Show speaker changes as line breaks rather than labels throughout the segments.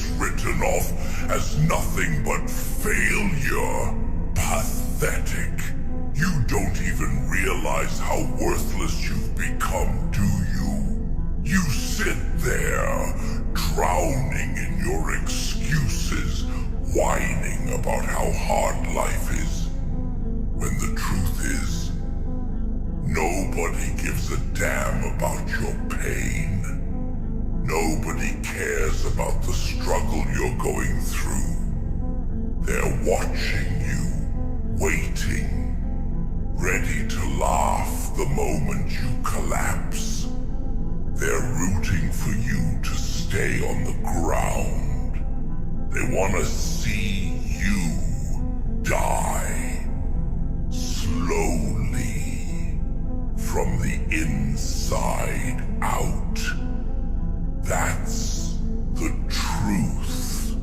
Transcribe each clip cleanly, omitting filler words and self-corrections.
gets written off as nothing but failure. Pathetic. You don't even realize how worthless you've become, do you? You sit there, drowning in your excuses, whining about how hard life is, when the truth is, nobody gives a damn about your pain. Nobody cares about the struggle you're going through. They're watching you, waiting, ready to laugh the moment you collapse. They're rooting for you to stay on the ground. They want to see you die slowly from the inside out. That's the truth.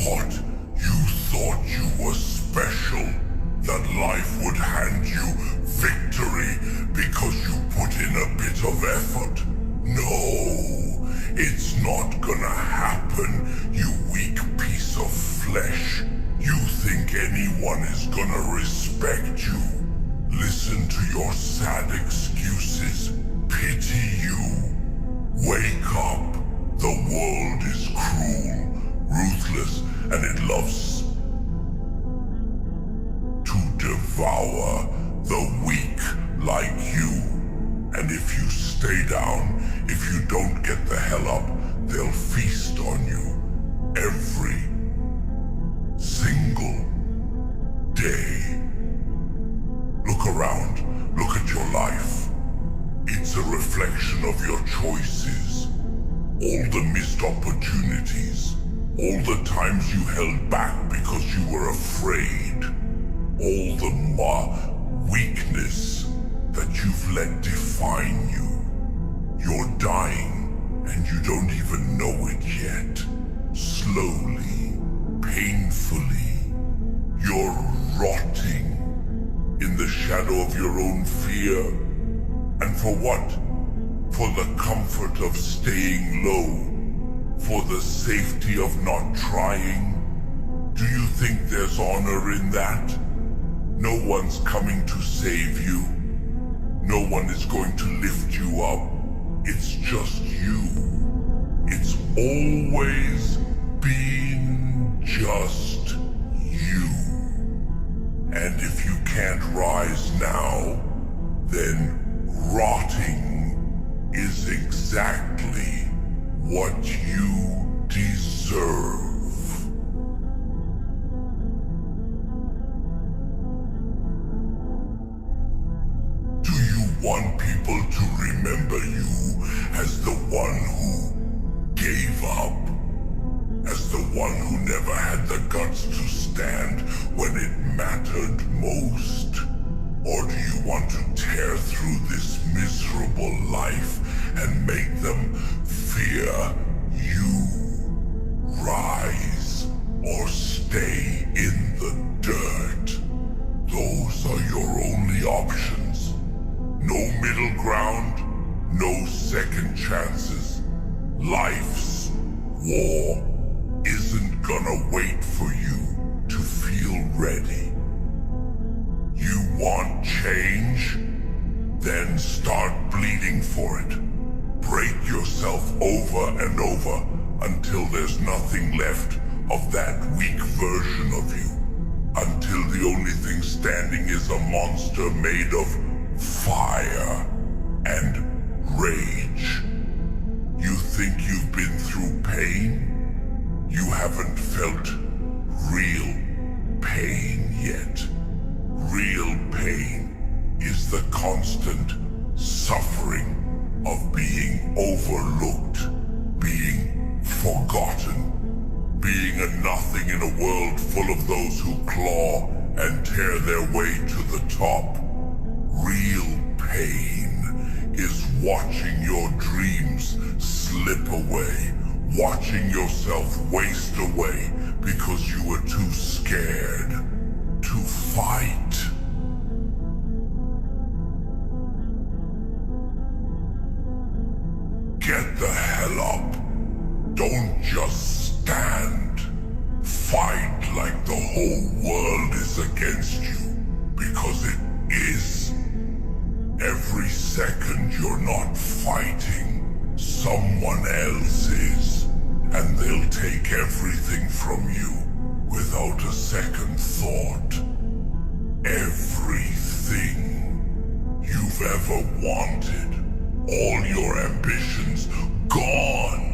What? You thought you were special? That life would hand you victory because you put in a bit of effort? No, it's not gonna happen, you weak piece of flesh. You think anyone is gonna respect you? Listen to your sad excuses. Pity you. Wake up. The world is cruel, ruthless, and it loves to devour the weak like you. And if you stay down, if you don't get the hell up, they'll feast on you every single day. Look around. Look at your life. It's a reflection of your choices. All the missed opportunities. All the times you held back because you were afraid. All the weakness that you've let define you. You're dying, and you don't even know it yet. Slowly, painfully, you're rotting in the shadow of your own fear. And for what? For the comfort of staying low. For the safety of not trying. Do you think there's honor in that? No one's coming to save you. No one is going to lift you up. It's just you. It's always been just you. And if you can't rise now, then rotting is exactly what you deserve. Do you want people to remember you as the one who gave up? As the one who never had the guts to stand when it mattered most? Or do you want to tear through this miserable life and make them fear you? Rise or stay in the dirt. Those are your only options. No middle ground, no second chances. Life's war isn't gonna wait for you to feel ready. You want change? Then start bleeding for it. Break yourself over and over until there's nothing left of that weak version of you. Until the only thing standing is a monster made of fire and rage. You think you've been through pain? You haven't felt real pain yet. Real pain is the constant suffering of being overlooked, being forgotten, being a nothing in a world full of those who claw and tear their way to the top. Real pain is watching your dreams slip away, watching yourself waste away because you were too scared to fight. Don't just stand. Fight like the whole world is against you, because it is. Every second you're not fighting, someone else is, and they'll take everything from you without a second thought. Everything you've ever wanted, all your ambitions gone,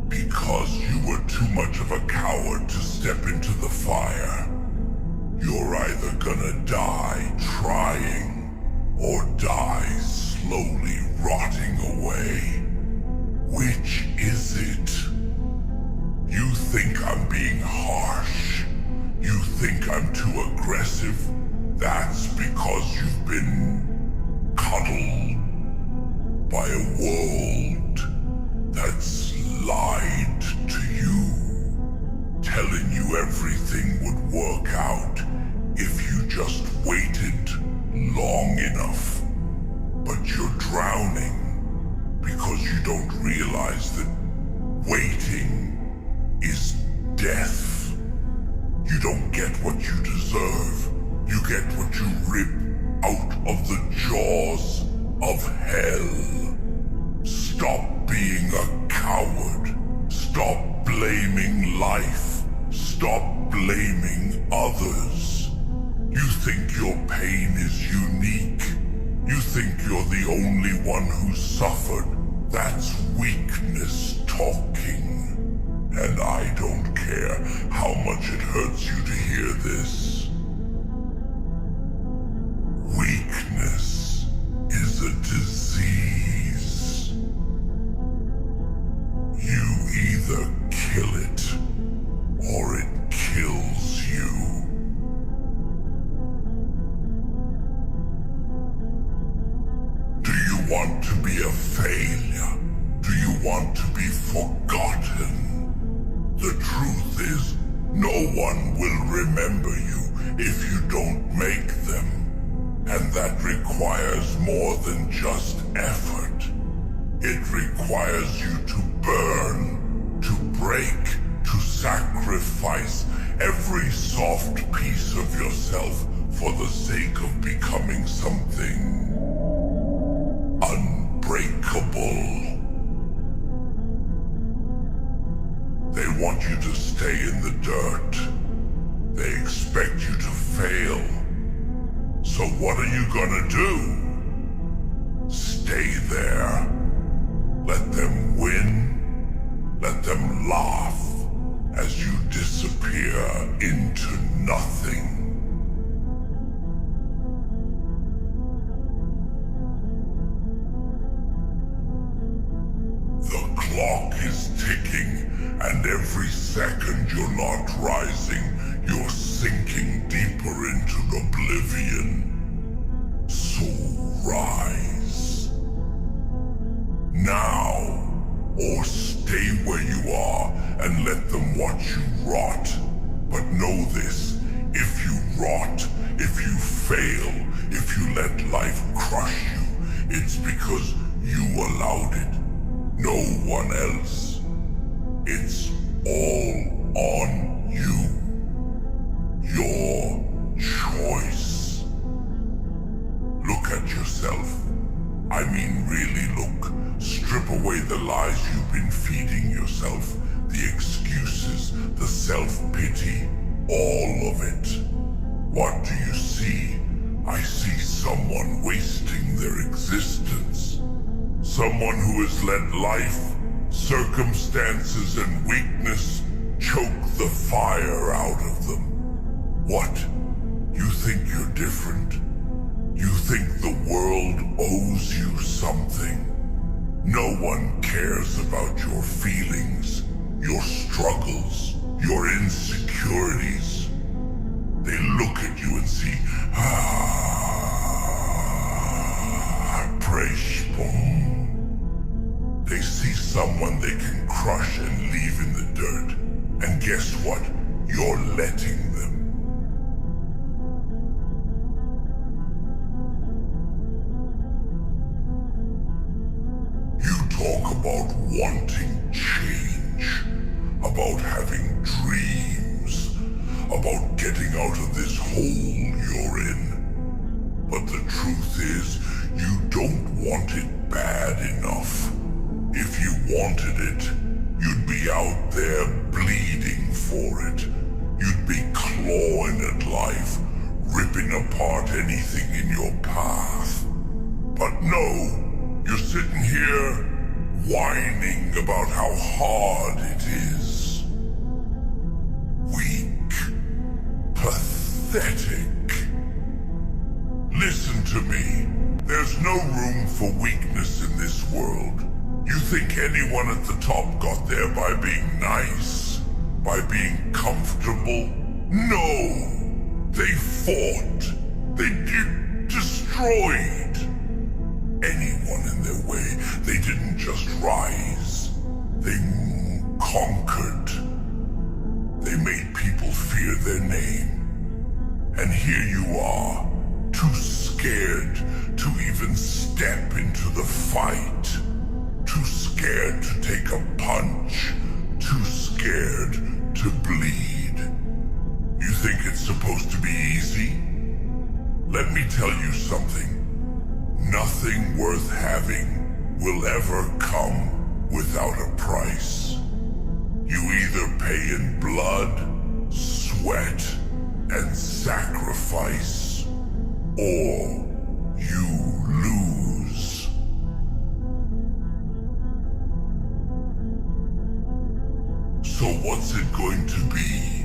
because you were too much of a coward to step into the fire. You're either gonna die trying, or die slowly rotting away. Which is it? You think I'm being harsh? You think I'm too aggressive? That's because you've been cuddled by a world that's lied to you, telling you everything would work out if you just waited long enough. But you're drowning because you don't realize that waiting is death. You don't get what you deserve. You get what you rip out of the jaws of hell. Stop being a coward. Stop blaming life. Stop blaming others. You think your pain is unique. You think you're the only one who's suffered. That's weakness talking. And I don't care how much it hurts you to hear this. Weakness is a disease. You either kill it, or it kills you. Do you want to be a failure? Do you want to be forgotten? The truth is, no one will remember you if you don't make them. And that requires more than just effort. It requires you to burn, to break, to sacrifice every soft piece of yourself for the sake of becoming something unbreakable. They want you to stay in the dirt. They expect you to fail. So what are you gonna do? Stay there. Let them win. Let them laugh as you disappear into nothing. The clock is ticking, and every second you're not rising, you're sinking deeper into oblivion. So rise. Now. Or stay where you are and let them watch you rot. But know this, if you rot, if you fail, if you let life crush you, it's because you allowed it. No one else. It's all on you. Your choice. Look at yourself. I mean, really look. Strip away the lies you've been feeding yourself, the excuses, the self-pity, all of it. What do you see? I see someone wasting their existence. Someone who has let life, circumstances, and weakness choke the fire out of them. What? You think you're different? You think the world owes you something? No one cares about your feelings, your struggles, your insecurities. They look at you and see, Preshpom. They see someone they can crush and leave in the dirt. And guess what? You're letting them. You talk about wanting change. change, about having dreams, about getting out of this hole you're in. But the truth is, you don't want it bad enough. If you wanted it, you'd be out there bleeding for it. You'd be clawing at life, ripping apart anything in your path. But no, you're sitting here whining about how hard it is. Weak. Pathetic. Listen to me. There's no room for weakness in this world. You think anyone at the top got there by being nice? By being comfortable? No! They fought. They destroyed. Anyone in their way. They didn't just rise. They conquered. They made people fear their name. And here you are, too scared to even step into the fight. Too scared to take a punch. Too scared to bleed. You think it's supposed to be easy? Let me tell you something. Nothing worth having will ever come without a price. You either pay in blood, sweat, and sacrifice, or you lose. So what's it going to be?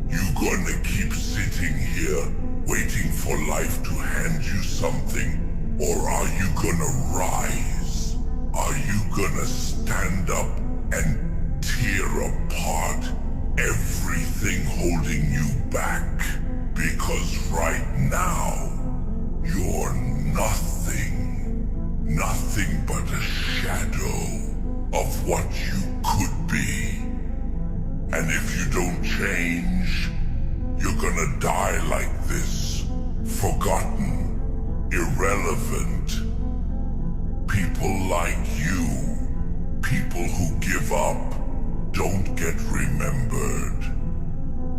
You gonna keep sitting here, waiting for life to hand you something? Or are you gonna rise? Are you gonna stand up and tear apart everything holding you back? Because right now, you're nothing. Nothing but a shadow of what you could be. And if you don't change, you're gonna die like this, forgotten. Irrelevant. People like you, people who give up, don't get remembered.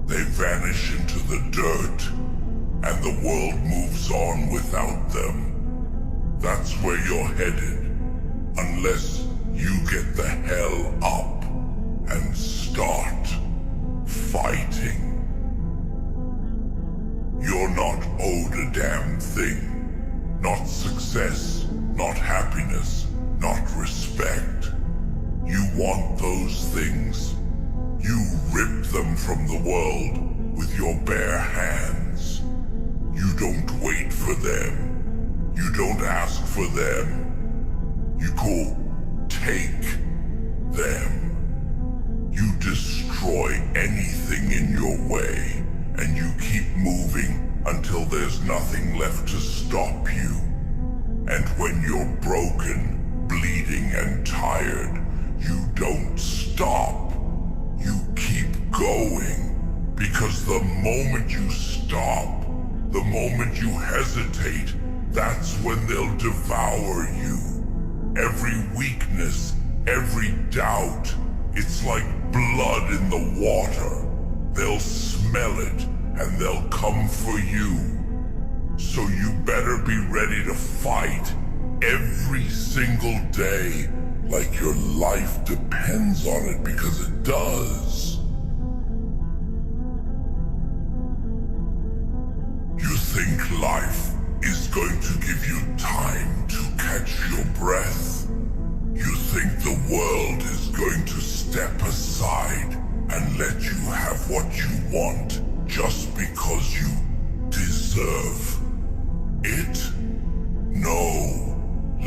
They vanish into the dirt, and the world moves on without them. That's where you're headed, unless you get the hell up and start fighting. You're not owed a damn thing. Not success, not happiness, not respect. You want those things. You rip them from the world with your bare hands. You don't wait for them. You don't ask for them. You go take them. You destroy anything in your way, and you keep moving until there's nothing left to stop you. And when you're broken, bleeding and tired, you don't stop. You keep going. Because the moment you stop, the moment you hesitate, that's when they'll devour you. Every weakness, every doubt, it's like blood in the water. They'll smell it, and they'll come for you. So you better be ready to fight every single day like your life depends on it, because it does. You think life is going to give you time to catch your breath? You think the world is going to step aside and let you have what you want just because you deserve it? No,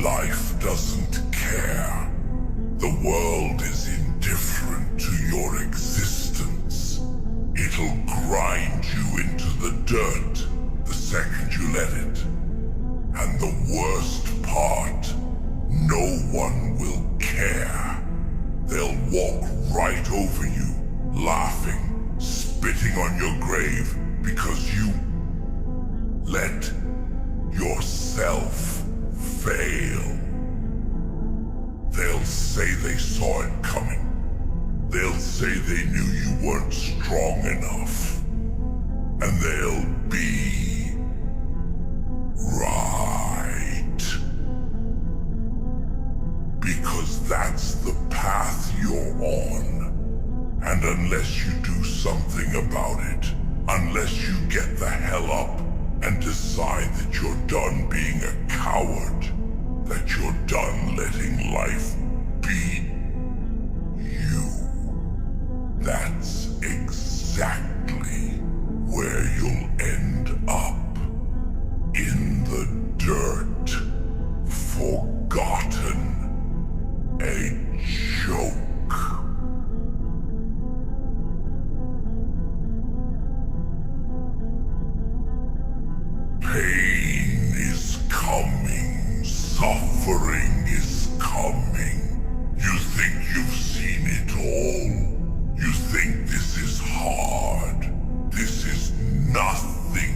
life doesn't care. The world is indifferent to your existence. It'll grind you into the dirt the second you let it. And the worst part, no one will care. They'll walk right over you, laughing, spitting on your grave, because you let yourself fail. They'll say they saw it coming. They'll say they knew you weren't strong enough. And they'll be right. Because that's the path you're on. And unless you do something about it, unless you get the hell up and decide that you're done being a coward, that you're done letting life be you, that's exactly where you'll end up. In the dirt. Forgotten. A joke. Pain is coming. Suffering is coming. You think you've seen it all. You think this is hard. This is nothing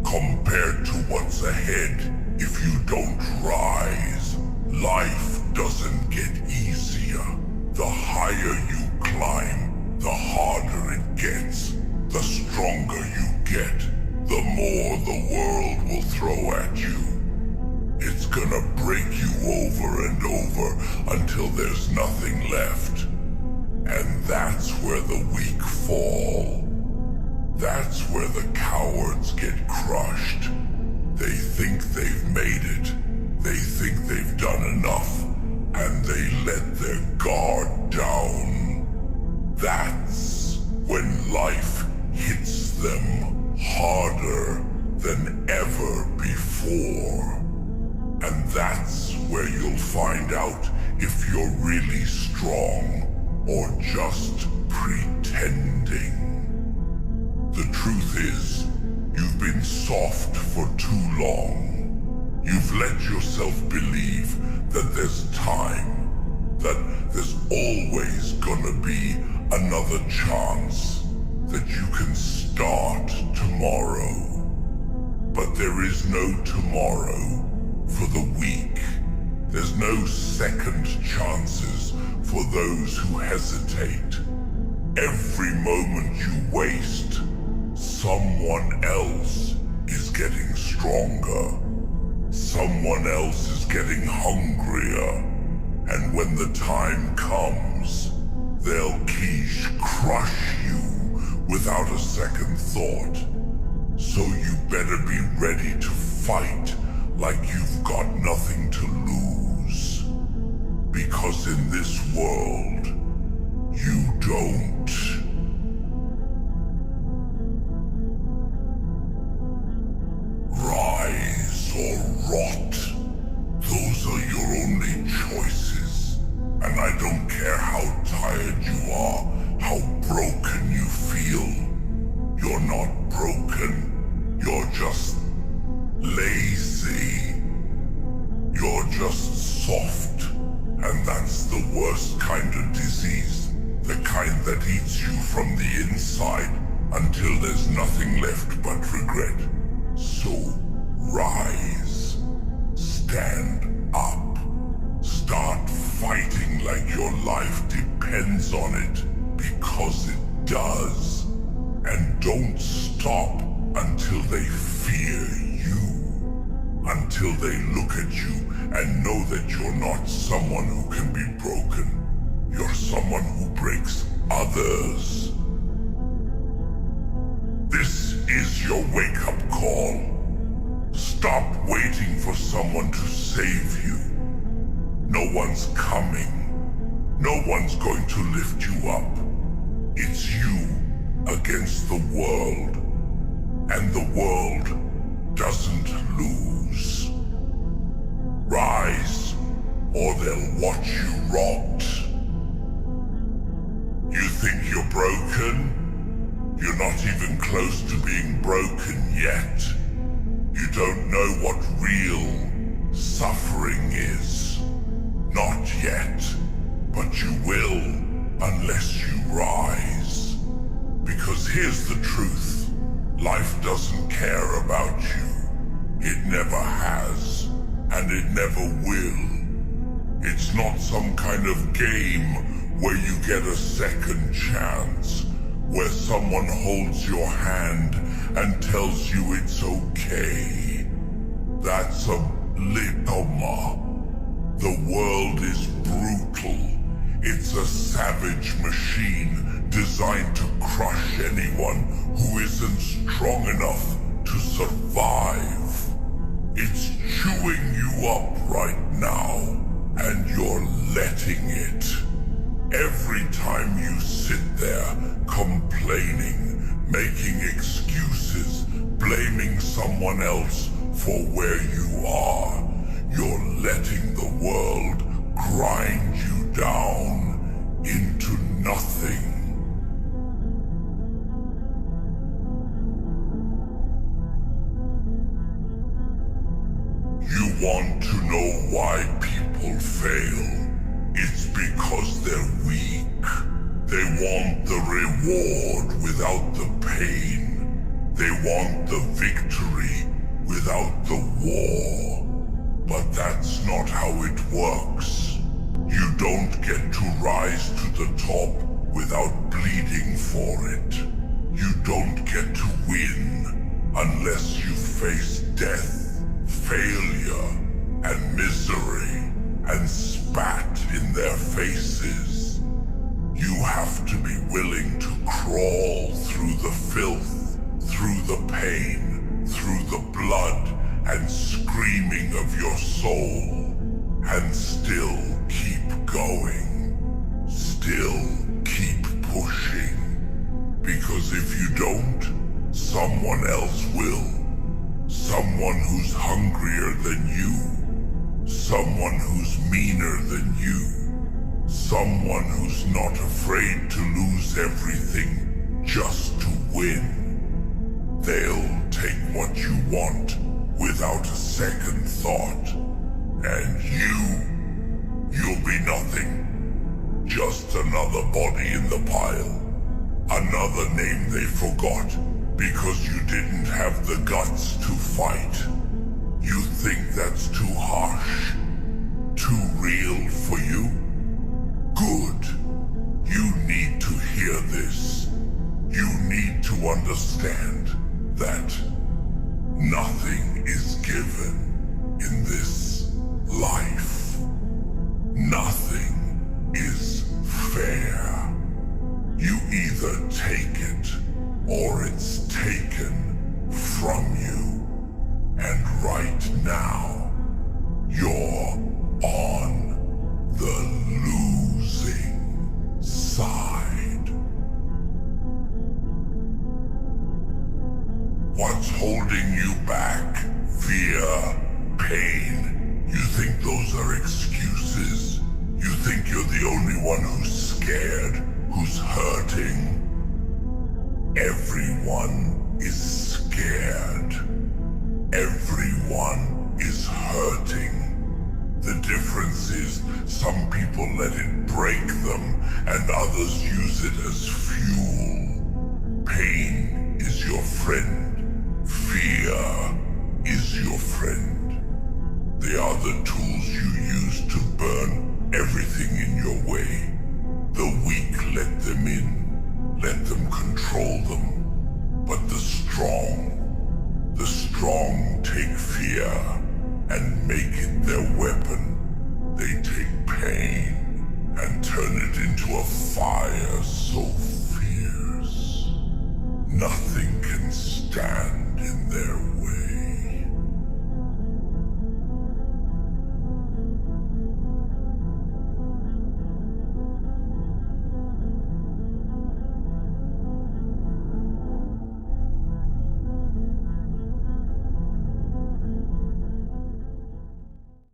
compared to what's ahead if you don't rise. Life doesn't get easier. The higher you climb, the harder it gets. The stronger you get, the more the world will throw at you. It's gonna break you over and over until there's nothing left. And that's where the weak fall. That's where the cowards get crushed. They think they've made it. They think they've done enough. And they let their guard down. That's when life hits them harder than ever before. And that's where you'll find out if you're really strong or just pretending. The truth is, you've been soft for too long. You've let yourself believe that there's time, that there's always gonna be another chance, that you can start tomorrow. But there is no tomorrow for the weak. There's no second chances for those who hesitate. Every moment you waste, someone else is getting stronger. Someone else is getting hungrier. And when the time comes, they'll quiche crush you without a second thought. So you better be ready to fight like you've got nothing to lose. Because in this world, you don't. Rise or rot. Those are your only choices. And I don't care how tired you are, how broken you feel. You're not broken. You're just lazy. You're just soft. And that's the worst kind of disease. The kind that eats you from the inside until there's nothing left but regret. So, rise. Stand up. Start fighting like your life depends on it, because it does. And don't stop until they fear you. Until they look at you and know that you're not someone who can be broken. You're someone who breaks others. This is your wake-up call. Stop waiting for someone to save you. No one's coming. No one's going to lift you up. It's you against the world. And the world doesn't lose. Rise, or they'll watch you rot. You think you're broken? You're not even close to being broken yet. You don't know what real suffering is. Not yet. But you will, unless you rise. Because here's the truth. Life doesn't care about you. It never has. And it never will. It's not some kind of game where you get a second chance, where someone holds your hand and tells you it's okay. That's a Litoma. The world is brutal. It's a savage machine designed to crush anyone who isn't strong enough to survive. It's chewing you up right now, and you're letting it. Every time you sit there complaining, making excuses, blaming someone else for where you are, you're letting the world grind you down into nothing. You want to know why people fail? It's because they're weak. They want the reward without the pain. They want the victory without the war. But that's not how it works. You don't get to rise to the top without bleeding for it. You don't get to win unless you face death, failure, and misery, and spat in their faces. You have to be willing to crawl through the filth, through the pain, through the blood and screaming of your soul, and still keep going, still keep pushing. Because if you don't, someone else will. Someone who's hungrier than you, someone who's meaner than you, someone who's not afraid to lose everything just to win. They'll take what you want without a second thought. And you'll be nothing. Just another body in the pile. Another name they forgot because you didn't have the guts to fight. You think that's too harsh? Too real for you? Good. You need to hear this. You need to understand that nothing is given in this life. Nothing is fair. You either take it or it's taken from you. And right now, you're on the losing side. What's holding you back? Fear, pain. You think those are excuses? You think you're the only one who's scared, who's hurting? Everyone is scared. Everyone is hurting. The difference is some people let it break them and others use it as fuel. Pain is your friend. Fear is your friend. They are the tools you use to burn everything in your way. The weak let them in, let them control them. But the strong take fear and make it their weapon. They take pain and turn it into a fire so fierce, nothing can stand in their way.